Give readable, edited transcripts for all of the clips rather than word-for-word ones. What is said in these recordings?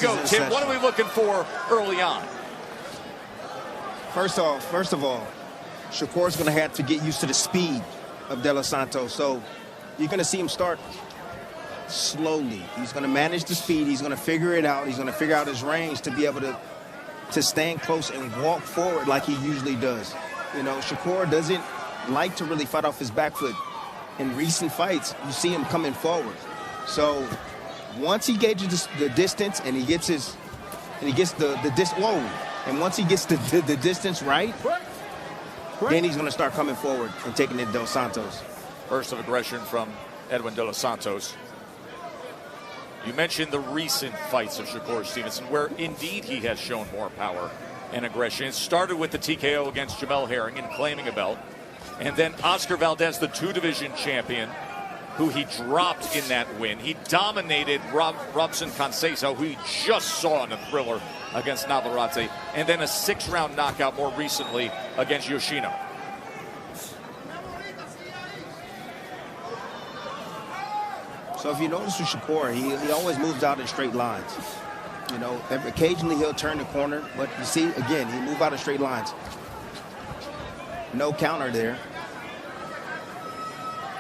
go, Tim. What are we looking for early on? First of all, Shakur's going to have to get used to the speed of De Los Santos. So you're going to see him start slowly. He's going to manage the speed. He's going to figure it out. He's going to figure out his range to be able to stand close and walk forward like he usually does. You know, Shakur doesn't like to really fight off his back foot. In recent fights, you see him coming forward. So once he gauges the distance and he gets the distance right, then he's going to start coming forward and taking it Dos Santos. Burst of aggression from Edwin De Los Santos. You mentioned the recent fights of Shakur Stevenson, where indeed he has shown more power and aggression. It started with the TKO against Jamel Herring and claiming a belt. And then Oscar Valdez, the two-division champion, who he dropped in that win. He dominated Robson Conceição, who he just saw in a thriller against Navarrete. And then a 6-round knockout more recently against Yoshino. So if you notice with Shakur, he always moves out in straight lines. You know, occasionally he'll turn the corner, but you see, again, he moves out in straight lines. No counter there.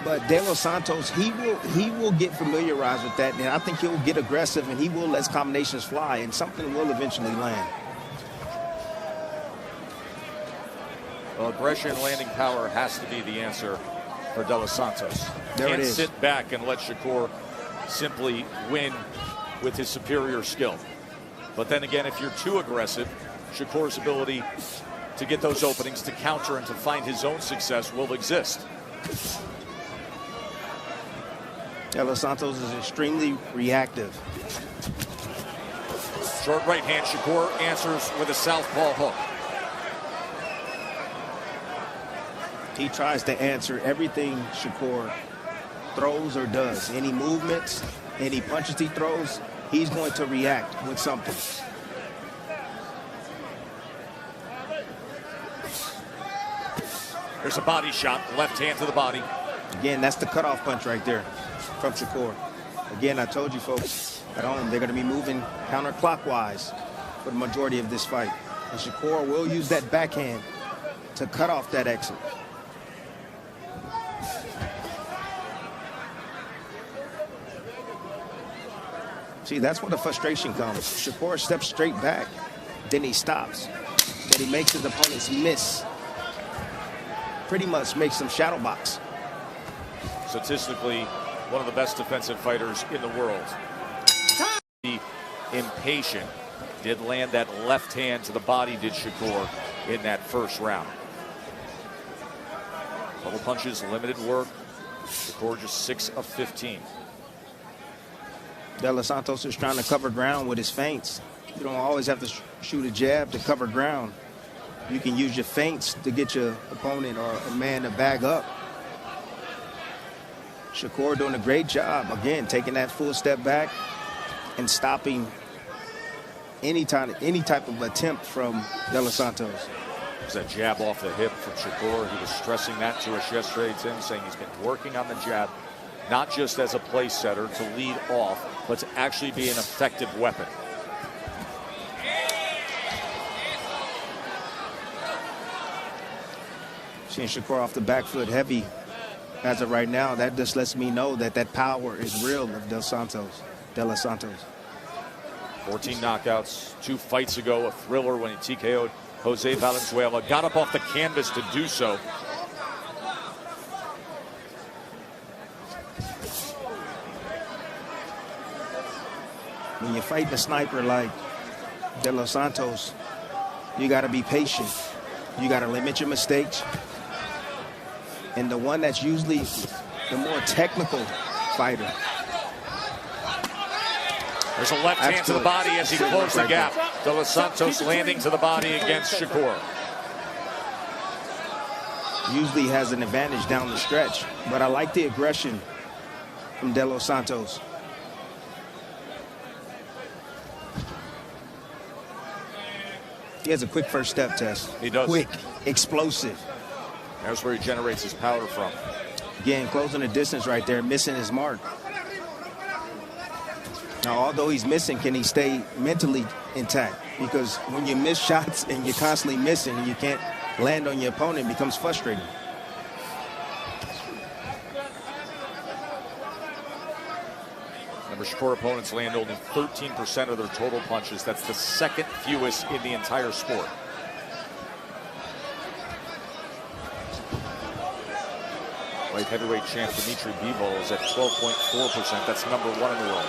But De Los Santos, he will get familiarized with that, and I think he'll get aggressive, and he will let combinations fly, and something will eventually land. Well, aggression and landing power has to be the answer for De Los Santos. There it is. Can't sit back and let Shakur simply win with his superior skill. But then again, if you're too aggressive, Shakur's ability to get those openings, to counter and to find his own success will exist. De Los Santos is extremely reactive. Short right hand, Shakur answers with a southpaw hook. He tries to answer everything Shakur throws or does. Any movements, any punches he throws, he's going to react with something. There's a body shot, left hand to the body. Again, that's the cutoff punch right there from Shakur. Again, I told you folks at home, they're going to be moving counterclockwise for the majority of this fight. And Shakur will use that backhand to cut off that exit. See, that's where the frustration comes. Shakur steps straight back, then he stops. Then he makes his opponents miss. Pretty much makes them shadow box. Statistically, one of the best defensive fighters in the world. Impatient. Did land that left hand to the body, did Shakur, in that first round. Double punches, limited work. Shakur just 6 of 15. De Los Santos is trying to cover ground with his feints. You don't always have to shoot a jab to cover ground. You can use your feints to get your opponent or a man to bag up. Shakur doing a great job, again, taking that full step back and stopping any type of attempt from De Los Santos. There's that jab off the hip from Shakur. He was stressing that to us yesterday, Tim, saying he's been working on the jab, not just as a place setter to lead off, but to actually be an effective weapon. Seeing Shakur off the back foot heavy as of right now, that just lets me know that that power is real of De Los Santos. 14 knockouts, 2 fights ago, a thriller when he TKO'd Jose Valenzuela. Got up off the canvas to do so. When you're fighting a sniper like De Los Santos, you got to be patient. You got to limit your mistakes. And the one that's usually the more technical fighter. There's a left hand to the body as he closed the gap. De Los Santos landing to the body against Shakur. Usually has an advantage down the stretch, but I like the aggression from De Los Santos. He has a quick first step, Tess. He does. Quick, explosive. There's where he generates his power from. Again, closing the distance right there, missing his mark. Now, although he's missing, can he stay mentally intact? Because when you miss shots and you're constantly missing and you can't land on your opponent, it becomes frustrating. Remember, Shakur opponents land only 13% of their total punches. That's the second fewest in the entire sport. Light heavyweight champ Dimitri Bivol is at 12.4%. That's number 1 in the world.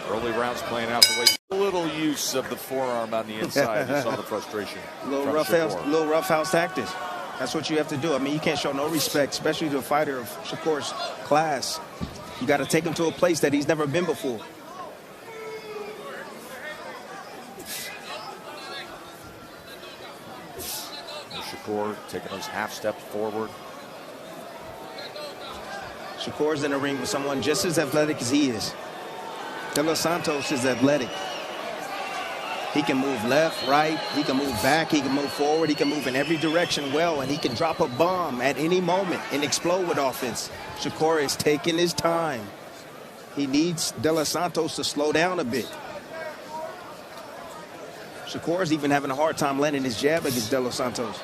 Early rounds playing out the way. Little use of the forearm on the inside. You saw the frustration. Little roughhouse tactics. That's what you have to do. I mean, you can't show no respect, especially to a fighter of Shakur's class. You got to take him to a place that he's never been before. Shakur taking those half steps forward. Shakur's in the ring with someone just as athletic as he is. De Los Santos is athletic. He can move left, right, he can move back, he can move forward, he can move in every direction well, and he can drop a bomb at any moment and explode with offense. Shakur is taking his time. He needs De Los Santos to slow down a bit. Shakur's even having a hard time landing his jab against De Los Santos.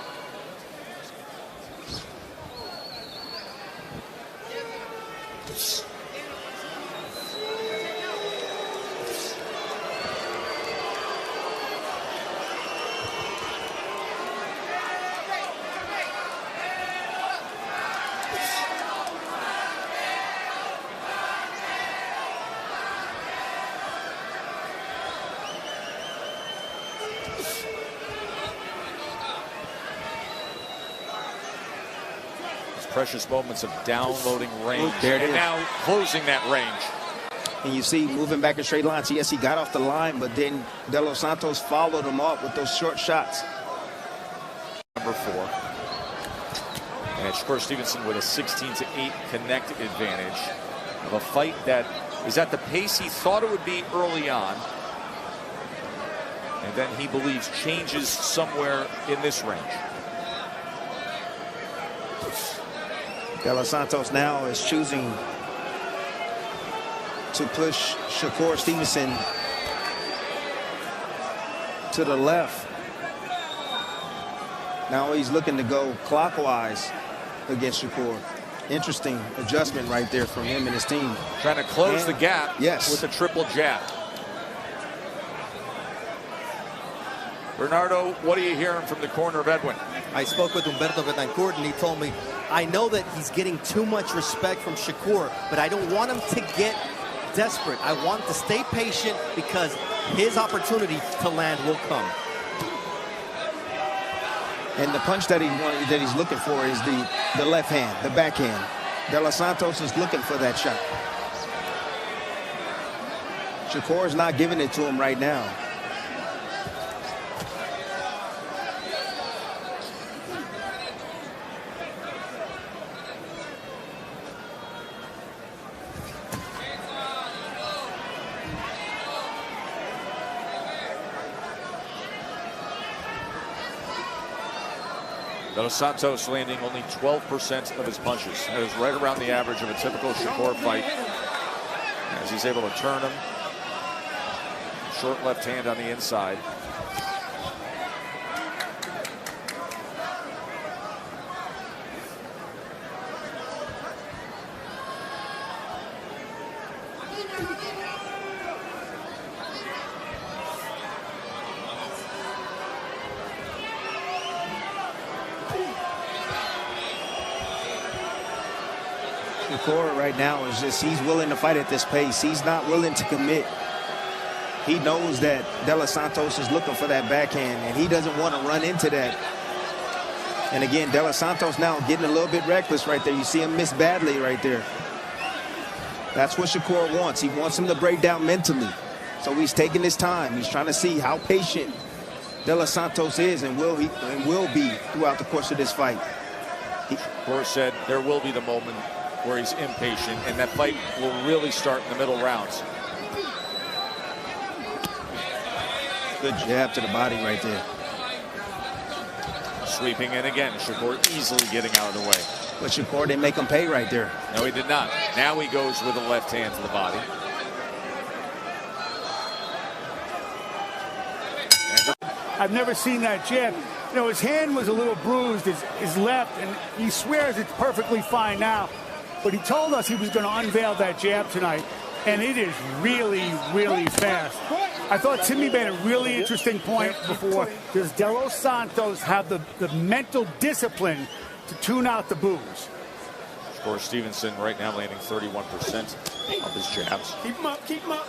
Precious moments of downloading range. There it and is. Now closing that range. And you see, moving back in straight lines. Yes, he got off the line, but then De Los Santos followed him up with those short shots. Number 4. And Shakur Stevenson with a 16-8 connect advantage of a fight that is at the pace he thought it would be early on. And then he believes changes somewhere in this range. De Los Santos now is choosing to push Shakur Stevenson to the left. Now he's looking to go clockwise against Shakur. Interesting adjustment right there from him and his team. Trying to close the gap yes, with a triple jab. Bernardo, what are you hearing from the corner of Edwin? I spoke with Humberto Betancourt, and he told me, I know that he's getting too much respect from Shakur, but I don't want him to get desperate. I want him to stay patient because his opportunity to land will come. And the punch that he's looking for is the left hand, the backhand. De Los Santos is looking for that shot. Shakur is not giving it to him right now. De Los Santos landing only 12% of his punches. That is right around the average of a typical Shakur fight. As he's able to turn him. Short left hand on the inside. Shakur right now is just, he's willing to fight at this pace. He's not willing to commit. He knows that De Los Santos is looking for that backhand, and he doesn't want to run into that. And again, De Los Santos now getting a little bit reckless right there. You see him miss badly right there. That's what Shakur wants. He wants him to break down mentally. So he's taking his time. He's trying to see how patient De Los Santos is and will be throughout the course of this fight. Shakur said there will be the moment where he's impatient, and that fight will really start in the middle rounds. Good jab to the body right there. Sweeping in again. Shakur easily getting out of the way. But Shakur didn't make him pay right there. No, he did not. Now he goes with a left hand to the body. I've never seen that jab. You know, his hand was a little bruised, his left, and he swears it's perfectly fine now. But he told us he was going to unveil that jab tonight, and it is really, really fast. I thought Timmy made a really interesting point before. Does De Los Santos have the mental discipline to tune out the boos? Shakur Stevenson right now landing 31% of his jabs. Keep him up, keep him up.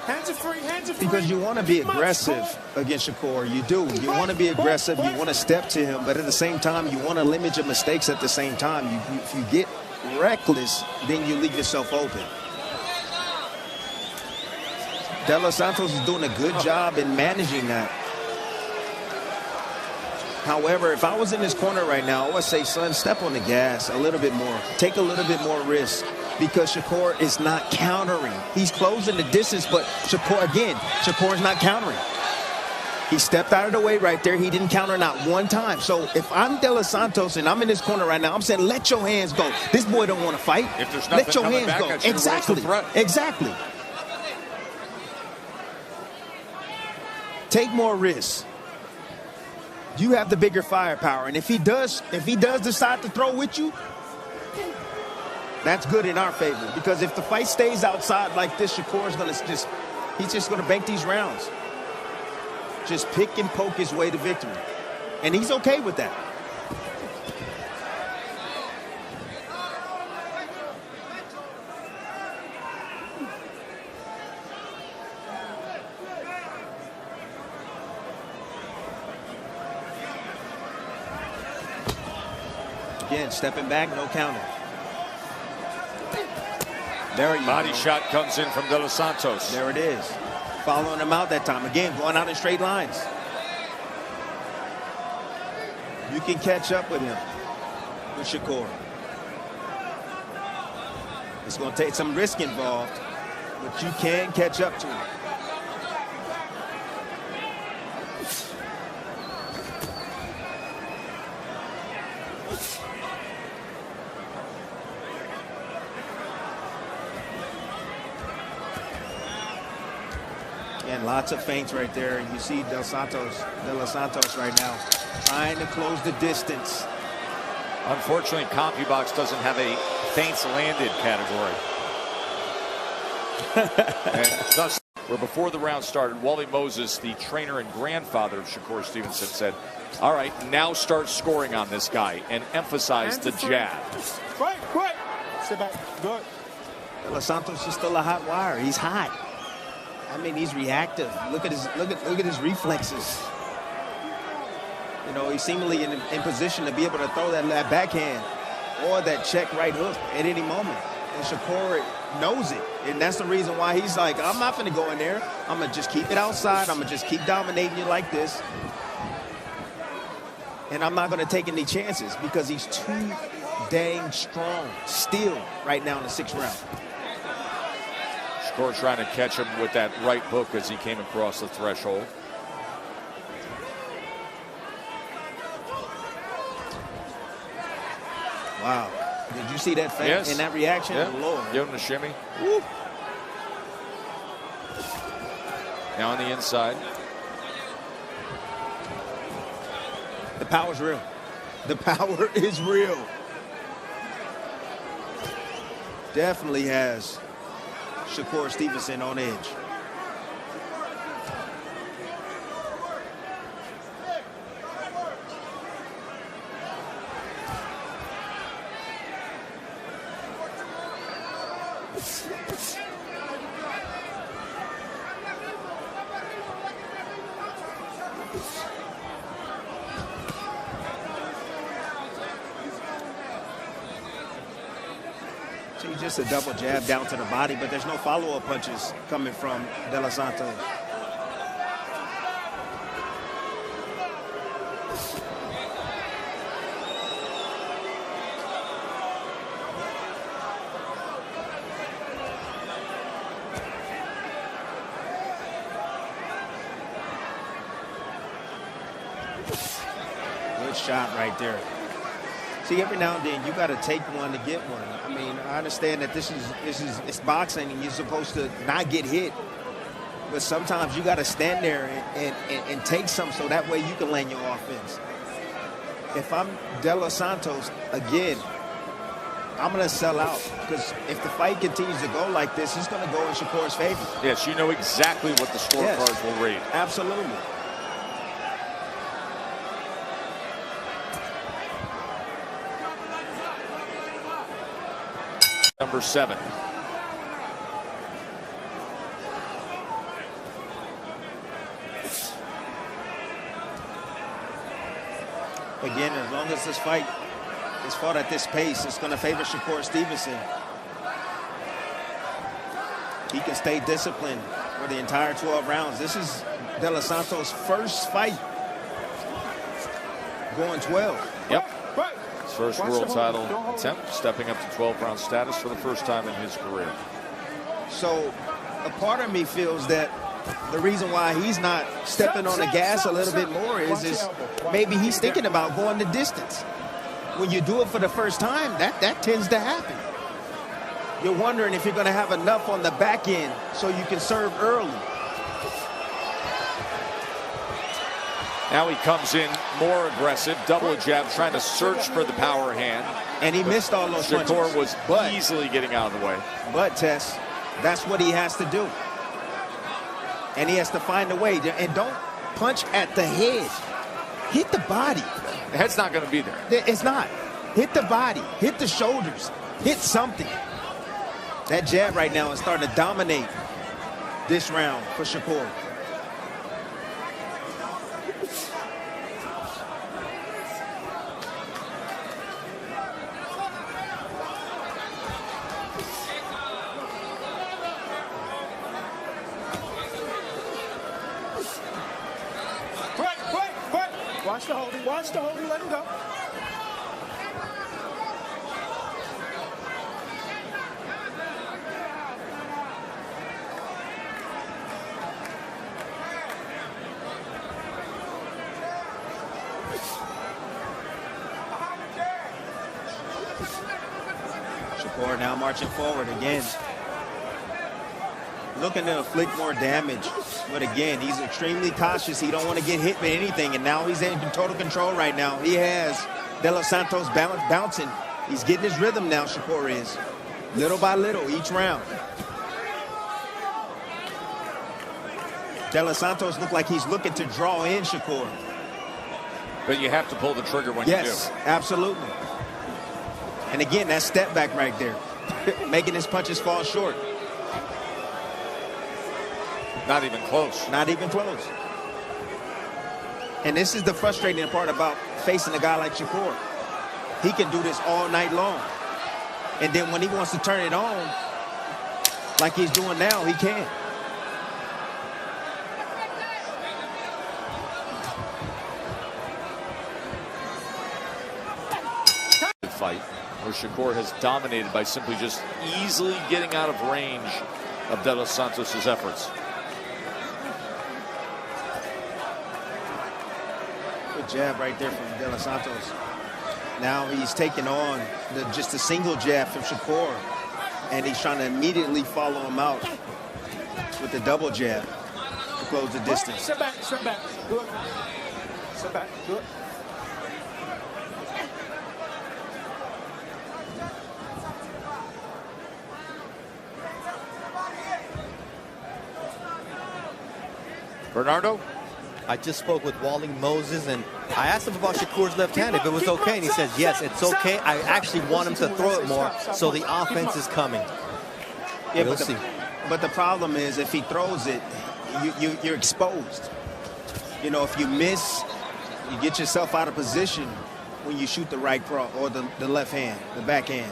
Hands are free, hands are free. Because you want to be aggressive against Shakur. You do. You want to be aggressive. You want to step to him. But at the same time, you want to limit your mistakes at the same time. If you get reckless, then you leave yourself open. De Los Santos is doing a good job in managing that. However, if I was in his corner right now, I would say, son, step on the gas a little bit more. Take a little bit more risk. Because Shakur is not countering. He's closing the distance, but Shakur is not countering. He stepped out of the way right there. He didn't counter not one time. So if I'm De Los Santos and I'm in this corner right now, I'm saying, let your hands go. This boy don't want to fight. If there's nothing let your coming hands back, go. I should've raised the threat. Exactly. Take more risks. You have the bigger firepower. And if he does decide to throw with you, that's good in our favor, because if the fight stays outside like this, Shakur is going to he's just going to bank these rounds. Just pick and poke his way to victory. And he's okay with that. Again, stepping back, no counter. There you Body go. shot comes in from De Los Santos. There it is. Following him out that time. Again, going out in straight lines. You can catch up with him, with Shakur. It's going to take some risk involved, but you can catch up to him. And lots of feints right there. You see De Los Santos right now trying to close the distance. Unfortunately, CompuBox doesn't have a feints landed category. And thus, where before the round started, Wally Moses, the trainer and grandfather of Shakur Stevenson, said, all right, now start scoring on this guy and emphasize the jab. Right. Sit back. Good. De Los Santos is still a hot wire. He's hot. I mean, he's reactive. Look at his reflexes. You know, he's seemingly in position to be able to throw that backhand or that check right hook at any moment. And Shakur knows it. And that's the reason why he's like, I'm not going to go in there. I'm going to just keep it outside. I'm going to just keep dominating you like this. And I'm not going to take any chances because he's too dang strong still right now in the 6th round. Shakur trying to catch him with that right hook as he came across the threshold. Wow. Did you see that feint Yes. and that reaction? Yeah. Lord. Give him the shimmy. Woo. Now on the inside. The power's real. The power is real. Definitely has Shakur Stevenson on edge. See, just a double jab down to the body, but there's no follow-up punches coming from De Los Santos. Good shot right there. See, every now and then you got to take one to get one. I mean, I understand that it's boxing and you're supposed to not get hit, but sometimes you got to stand there and take some so that way you can land your offense. If I'm De Los Santos again, I'm going to sell out, because if the fight continues to go like this, it's going to go in Shakur's favor. Yes, you know exactly what the scorecards will read. Absolutely. Number 7. Again, as long as this fight is fought at this pace, it's going to favor Shakur Stevenson. He can stay disciplined for the entire 12 rounds. This is De Los Santos' first fight going 12. Yep. His first world title attempt, stepping up to 12-round status for the first time in his career. So a part of me feels that the reason why he's not stepping on the gas a little bit more is maybe he's thinking about going the distance. When you do it for the first time, that tends to happen. You're wondering if you're going to have enough on the back end so you can serve early. Now he comes in more aggressive, double jab, trying to search for the power hand. And he missed all those punches. Shakur was easily getting out of the way. But, Tess, that's what he has to do. And he has to find a way. And don't punch at the head. Hit the body. The head's not going to be there. It's not. Hit the body. Hit the shoulders. Hit something. That jab right now is starting to dominate this round for Shakur. Watch the holding, let him go. Shakur now marching forward again. Looking to inflict more damage. But again, he's extremely cautious. He don't want to get hit with anything. And now he's in total control right now. He has De Los Santos bouncing. He's getting his rhythm now, Shakur is. Little by little, each round. De Los Santos look like he's looking to draw in Shakur. But you have to pull the trigger when you do. Yes, absolutely. And again, that step back right there. Making his punches fall short. Not even close. Not even close. And this is the frustrating part about facing a guy like Shakur. He can do this all night long. And then when he wants to turn it on, like he's doing now, he can. Fight where Shakur has dominated by simply just easily getting out of range of De Los Santos' efforts. Good jab right there from De Los Santos. Now he's taking on just a single jab from Shakur, and he's trying to immediately follow him out with the double jab to close the distance. Sit back, good. Sit back, good. Bernardo? I just spoke with Wally Moses, and I asked him about Shakur's left hand, if it was okay, and he says, yes, it's okay. I actually want him to throw it more, so the offense is coming. Yeah, we'll see. But the problem is, if he throws it, you're exposed. You know, if you miss, you get yourself out of position when you shoot the right cross or the left hand, the backhand.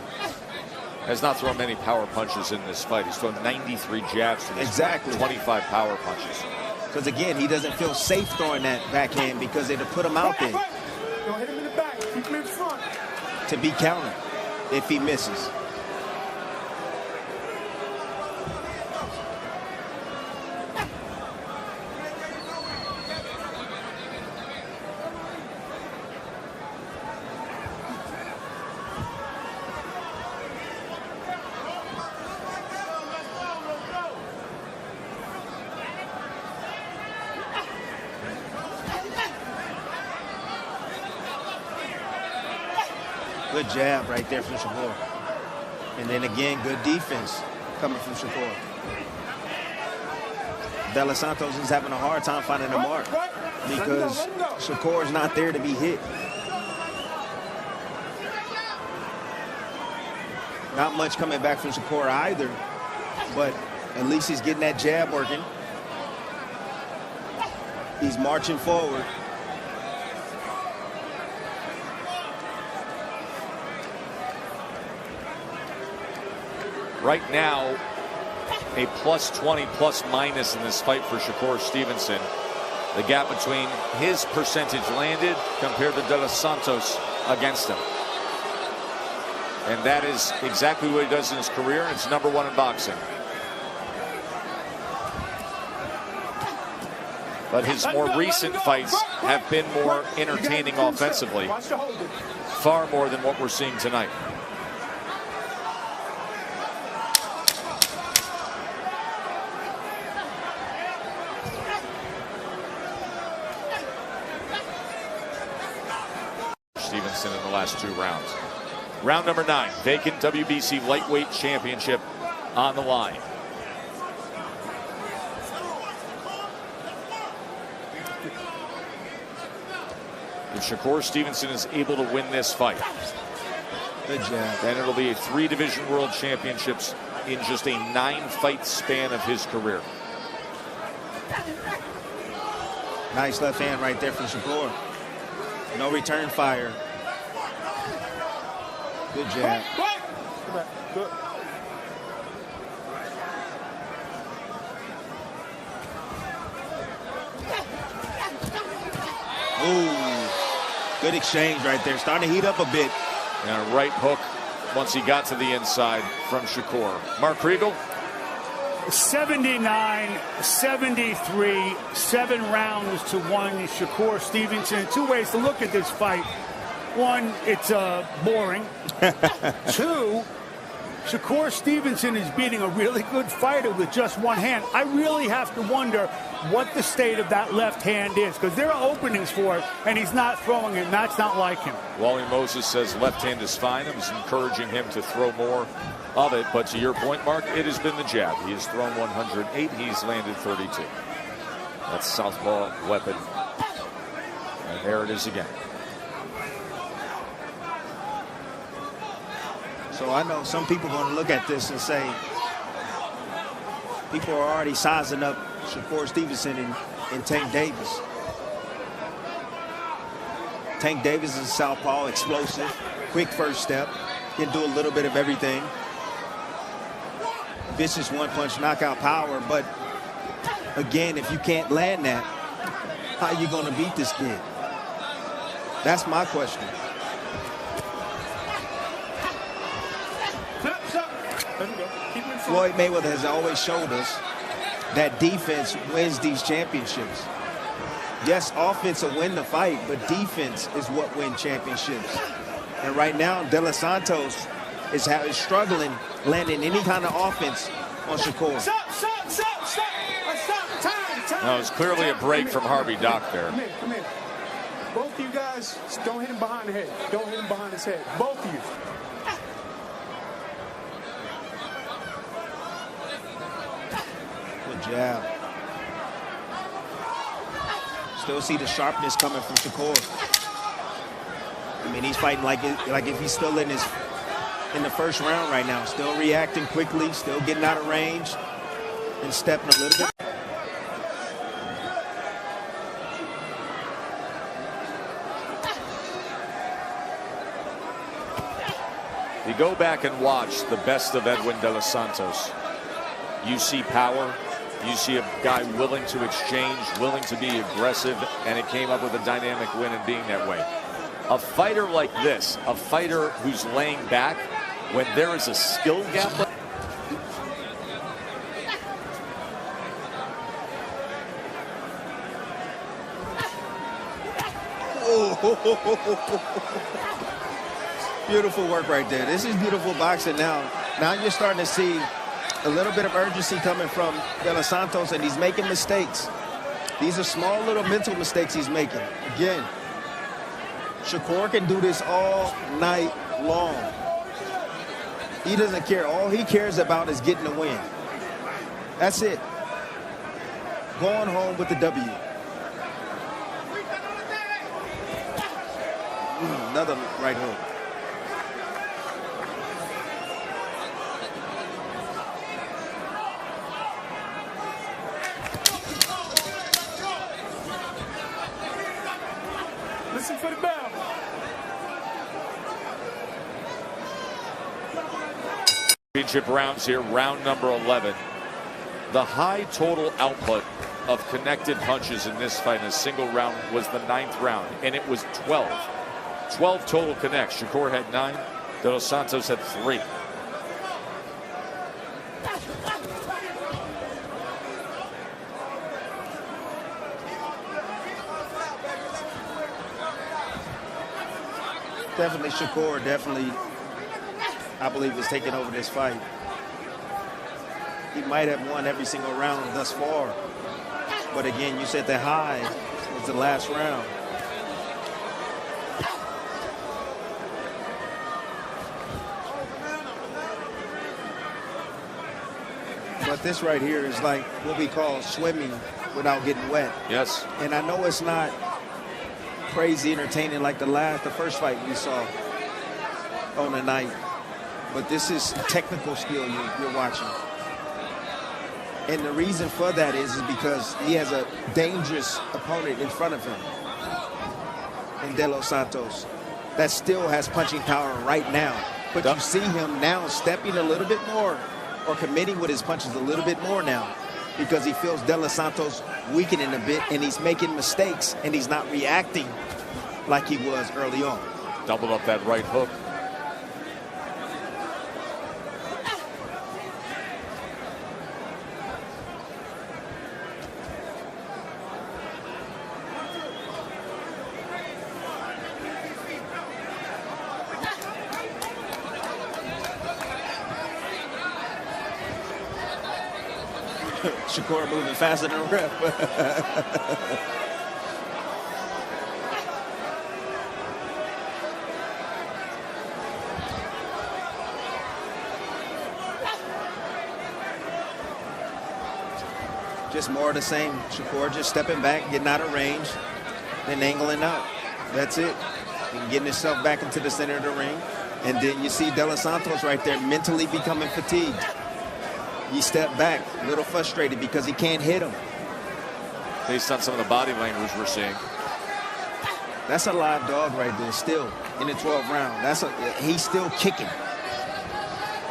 has not thrown many power punches in this fight. He's thrown 93 jabs to this Exactly. fight, 25 power punches. Because, again, he doesn't feel safe throwing that backhand because it'll put him out there. Don't hit him in the back. Keep him in front. To be countered if he misses. Good jab right there from Shakur. And then again, good defense coming from Shakur. De Los Santos is having a hard time finding the mark because Shakur is not there to be hit. Not much coming back from Shakur either, but at least he's getting that jab working. He's marching forward. Right now, a plus 20, plus minus in this fight for Shakur Stevenson. The gap between his percentage landed compared to De Los Santos against him. And that is exactly what he does in his career, and it's #1 in boxing. But his more recent fights have been more entertaining offensively, far more than what we're seeing tonight. Stevenson in the last 2 rounds. Round number 9, vacant WBC lightweight championship on the line. If Shakur Stevenson is able to win this fight, Good jab. then it'll be a 3-division world championships in just a 9-fight span of his career. Nice left hand right there from Shakur. No return fire. Good jab. Good. Ooh, good exchange right there. Starting to heat up a bit. And a right hook once he got to the inside from Shakur. Mark Kriegel. 79-73, 7 rounds to 1. Shakur Stevenson. 2 ways to look at this fight. 1, it's boring. 2, Shakur Stevenson is beating a really good fighter with just 1 hand. I really have to wonder what the state of that left hand is, because there are openings for it, and he's not throwing it, and that's not like him. Wally Moses says left hand is fine. I was encouraging him to throw more of it, but to your point, Mark, it has been the jab. He has thrown 108. He's landed 32. That's southpaw weapon. And there it is again. So I know some people are going to look at this and say, people are already sizing up Shakur Stevenson and Tank Davis. Tank Davis is a southpaw, explosive, quick first step, can do a little bit of everything. Vicious one-punch knockout power, but again, if you can't land that, how are you going to beat this kid? That's my question. Floyd Mayweather has always showed us that defense wins these championships. Yes, offense will win the fight, but defense is what wins championships. And right now, De Los Santos is struggling landing any kind of offense on Shakur. Stop. Time. No, it's clearly a break from Harvey Dock there. Come here. Both of you guys, don't hit him behind the head. Don't hit him behind his head. Both of you. Good jab. Still see the sharpness coming from Shakur. I mean, he's fighting like if he's still in the first round right now. Still reacting quickly, still getting out of range, and stepping a little bit. The go back and watch the best of Edwin de los Santos, you see power. You see a guy willing to exchange, willing to be aggressive, and it came up with a dynamic win in being that way. A fighter like this, a fighter who's laying back, when there is a skill gap. Beautiful work right there. This is beautiful boxing now. Now you're starting to see a little bit of urgency coming from De Los Santos, and he's making mistakes. These are small little mental mistakes he's making. Again, Shakur can do this all night long. He doesn't care. All he cares about is getting a win. That's it. Going home with the W. Another right hook. Listen for the bell. Championship rounds here, round number 11. The high total output of connected punches in this fight in a single round was the 9th round, and it was 12. 12 total connects. Shakur had 9. De Los Santos had 3. Definitely Shakur, definitely, I believe, is taking over this fight. He might have won every single round thus far. But again, you said the high was the last round. But this right here is like what we call swimming without getting wet. Yes. And I know it's not crazy entertaining like the first fight we saw on the night, but this is technical skill you're watching. And the reason for that is because he has a dangerous opponent in front of him in De Los Santos that still has punching power right now. But you see him now stepping a little bit more, or committing with his punches a little bit more now, because he feels De Los Santos weakening a bit, and he's making mistakes, and he's not reacting like he was early on. Doubled up that right hook. Shakur moving faster than a ref. Just more of the same. Shakur just stepping back, getting out of range, then angling out. That's it. And getting himself back into the center of the ring. And then you see De Los Santos right there mentally becoming fatigued. He stepped back, a little frustrated because he can't hit him. Based on some of the body language we're seeing. That's a live dog right there, still in the 12th round. He's still kicking.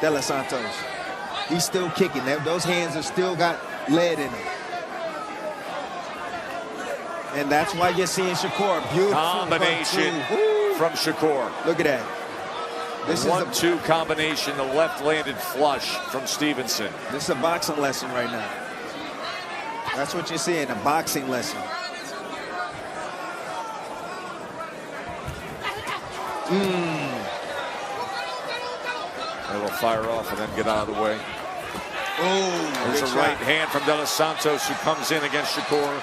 De Los Santos. He's still kicking. Those hands have still got lead in them. And that's why you're seeing Shakur. Beautiful combination from Shakur. Look at that. This 1-2 combination, the left-landed flush from Stevenson. This is a boxing lesson right now. That's what you're seeing, a boxing lesson. It'll fire off and then get out of the way. Oh, there's a right hand from De Los Santos, who comes in against Shakur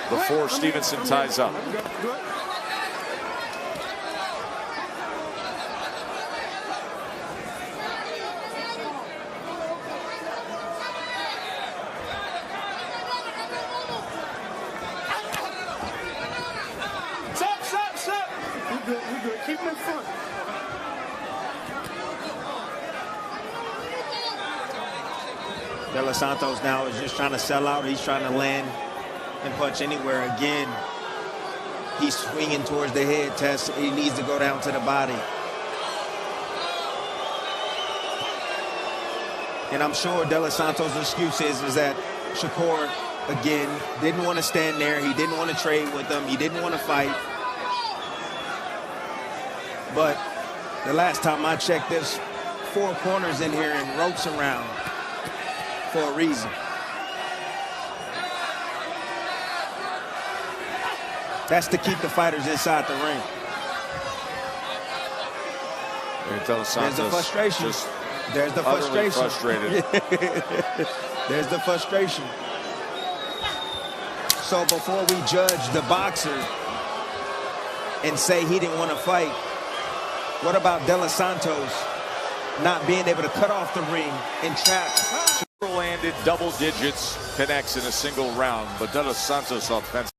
before Stevenson ties up. Keep him in front. De Los Santos now is just trying to sell out. He's trying to land and punch anywhere. Again, he's swinging towards the head. Test. He needs to go down to the body. And I'm sure De Los Santos' excuse is that Shakur, again, didn't want to stand there. He didn't want to trade with them. He didn't want to fight. But the last time I checked, there's 4 corners in here and ropes around for a reason. That's to keep the fighters inside the ring. There's the frustration. There's the frustration. Frustrated. There's the frustration. So before we judge the boxer and say he didn't want to fight, what about De Los Santos not being able to cut off the ring and trap? Landed double digits, connects in a single round, but De Los Santos offense.